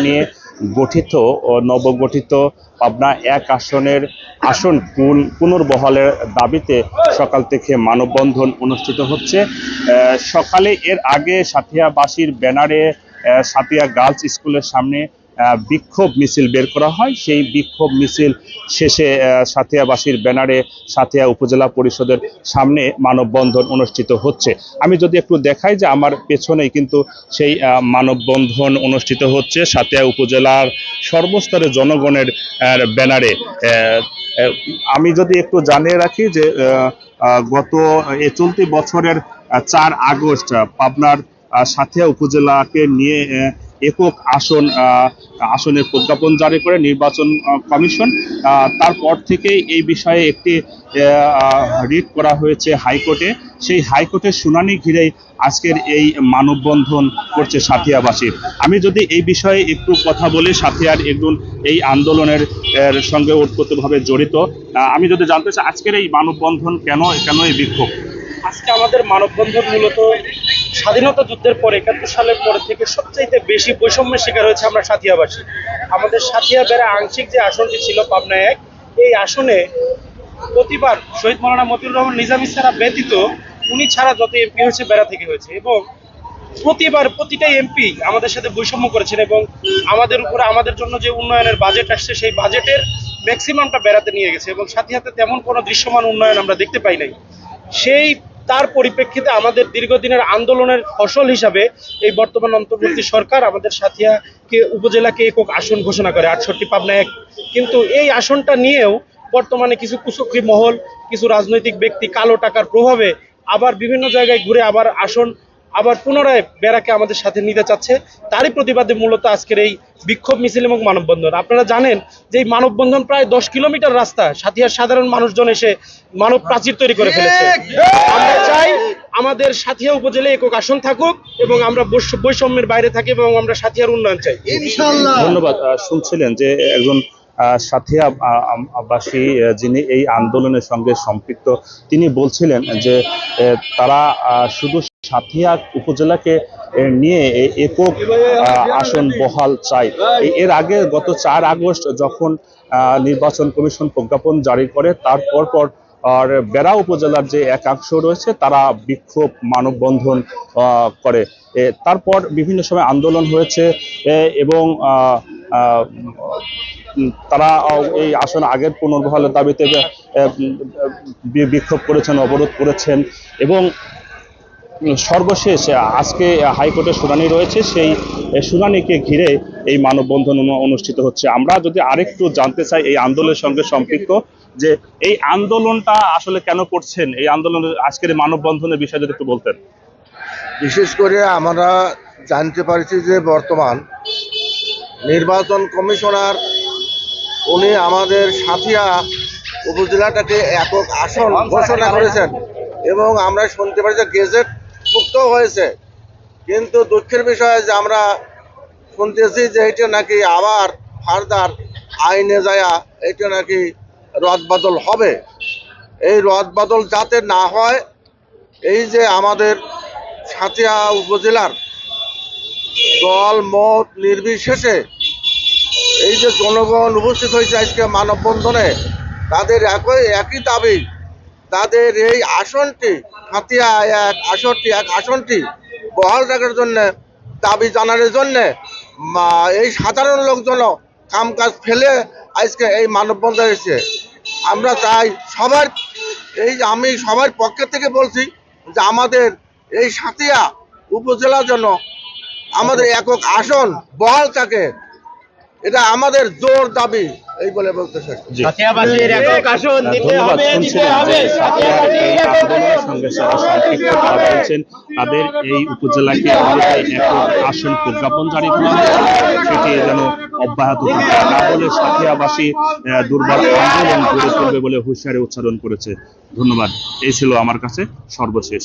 নিয়ে গঠিত ও নবগঠিত পাবনা এক আসনের আসন পুনর্বহালের দাবিতে সকাল থেকে মানববন্ধন অনুষ্ঠিত হচ্ছে। সকালে এর আগে সাথিয়াবাসীর ব্যানারে সাথিয়া গার্লস স্কুলের সামনে বিক্ষোভ মিছিল বের করা হয়। সেই বিক্ষোভ মিছিল শেষে সাথিয়াবাসীর ব্যানারে সাথিয়া উপজেলা পরিষদের সামনে মানববন্ধন অনুষ্ঠিত হচ্ছে। আমি যদি একটু দেখাই যে আমার পেছনেই কিন্তু সেই মানববন্ধন অনুষ্ঠিত হচ্ছে সাথিয়া উপজেলার সর্বস্তরের জনগণের ব্যানারে। আমি যদি একটু জানিয়ে রাখি যে গত চলতি বছরের 4 আগস্ট পাবনার সাথিয়া উপজেলাকে নিয়ে একক আসনের প্রজ্ঞাপন জারি করে নির্বাচন কমিশন। তারপর থেকেই এই বিষয়ে একটি রিট করা হয়েছে হাইকোর্টে। সেই হাইকোর্টের শুনানি ঘিরেই আজকের এই মানববন্ধন করছে সাথিয়াবাসীর। আমি যদি এই বিষয়ে একটু কথা বলি, সাথিয়ার একজন এই আন্দোলনের সঙ্গে ওতপ্রোতভাবে জড়িত। আমি যদি জানতে চাই আজকের এই মানববন্ধন কেন এই বিক্ষোভ? আজকে আমাদের মানববন্ধন মূলত স্বাধীনতা যুদ্ধের পর 71 সালের পরে থেকে সবচাইতে বেশি বৈষম্যের শিকার হয়েছে আমরা সাথিয়াবাসী। আমাদের সাথিয়া বেড়া আংশিক যে আসনটি ছিল পাবনা এক, এই আসনে প্রতিবার শহীদ মাওলানা মতিউর রহমান নিজামী ছাড়া ব্যতীত উনি ছাড়া যত এমপি হয়েছে বেড়া থেকে হয়েছে, এবং প্রতিবার প্রতিটা এমপি আমাদের সাথে বৈষম্য করেছেন এবং আমাদের উপরে আমাদের জন্য যে উন্নয়নের বাজেট আসছে সেই বাজেটের ম্যাক্সিমামটা বেড়াতে নিয়ে গেছে এবং সাথিয়াতে তেমন কোনো দৃশ্যমান উন্নয়ন আমরা দেখতে পাই নাই। তার পরিপ্রেক্ষিতে আমাদের দীর্ঘদিনের আন্দোলনের ফসল হিসাবে এই বর্তমান অন্তর্বর্তী সরকার আমাদের সাথিয়াকে উপজেলাকে একক আসন ঘোষণা করে 68 পাবনা এক। কিন্তু এই আসনটা নিয়েও বর্তমানে কিছু কুচক্রী মহল, কিছু রাজনৈতিক ব্যক্তি কালো টাকার প্রভাবে আবার বিভিন্ন জায়গায় ঘুরে আবার পুনরায় বেড়াকে আমাদের সাথে নিতে চাচ্ছে। তারই প্রতিবাদে মূলত আজকের এই বিক্ষোভ মিছিল এবং মানববন্ধন। আপনারা জানেন যে এই মানববন্ধন প্রায় 10 কিলোমিটার রাস্তা সাথিয়ার সাধারণ মানুষজন এসে মানব প্রাচীর তৈরি করে ফেলেছে। আমরা চাই আমাদের সাথিয়া উপজেলায় একক আসন থাকুক এবং আমরা বৈষম্যের বাইরে থাকি এবং আমরা সাথিয়ার উন্নয়ন চাই। ধন্যবাদ। শুনছিলেন যে একজন সাথিয়াবাসী যিনি এই আন্দোলনের সঙ্গে সম্পৃক্ত, তিনি বলছিলেন যে তারা শুধু সাথিয়া উপজেলাকে নিয়ে একক আসন বহাল চাই। এর আগে গত 4 আগস্ট যখন নির্বাচন কমিশন প্রজ্ঞাপন জারি করে, তারপর আর বেড়া উপজেলার যে একাংশ রয়েছে তারা বিক্ষোভ মানববন্ধন করে। তারপর বিভিন্ন সময় আন্দোলন হয়েছে এবং তারা এই আসন আগের পুনর্বহালের দাবিতে বিক্ষোভ করেছেন, অবরোধ করেছেন এবং সর্বশেষ আজকে হাইকোর্টের শুনানি রয়েছে। সেই শুনানিকে ঘিরে এই মানববন্ধন অনুষ্ঠিত হচ্ছে। আমরা যদি আরেকটু জানতে চাই এই আন্দোলনের সঙ্গে সম্পৃক্ত যে এই আন্দোলনটা আসলে কেন করছেন, এই আন্দোলনের আজকের মানববন্ধনের বিষয়ে যদি একটু বলতেন। বিশেষ করে আমরা জানতে পারছি যে বর্তমান নির্বাচন কমিশনার উনি আমাদের সাথিয়া উপজেলাটাকে একক আসন ঘোষণা করেছেন এবং আমরা শুনতে পারি যে গেজেট মুক্ত হয়েছে। কিন্তু দুঃখের বিষয় যে আমরা শুনতেছি যে এটা নাকি আবার ফার্দার আইনে যায় এটা নাকি রদবদল হবে। এই রদবদল যাতে না হয়, এই যে আমাদের সাথিয়া উপজেলার দল মত নির্বিশেষে এই যে জনগণ উপস্থিত হয়েছে আজকে মানববন্ধনে, তাদের একই দাবি, তাদের এই আসনটি সাথিয়া এক আসনটি বহাল রাখার জন্য দাবি জানানোর জন্য এই সাধারণ লোকজন কামকাজ ফেলে আজকে এই মানববন্ধন এসেছে। আমরা চাই আমি সবার পক্ষে থেকে বলছি যে আমাদের এই সাথিয়া উপজেলার জন্য আমাদের একক আসন বহাল থাকে, এটা আমাদের জোর দাবি এই বলে বলতে চাই। তাদের এই উপজেলাকে একক আসন প্রজ্ঞাপন জারি করা হয়েছে, সেটি যেন অব্যাহত থাকে, না হলে সাথিয়াবাসী দুর্বার আন্দোলন গড়ে তুলবে বলে হুঁশিয়ারি উচ্চারণ করেছে। ধন্যবাদ। এই ছিল আমার কাছে সর্বশেষ।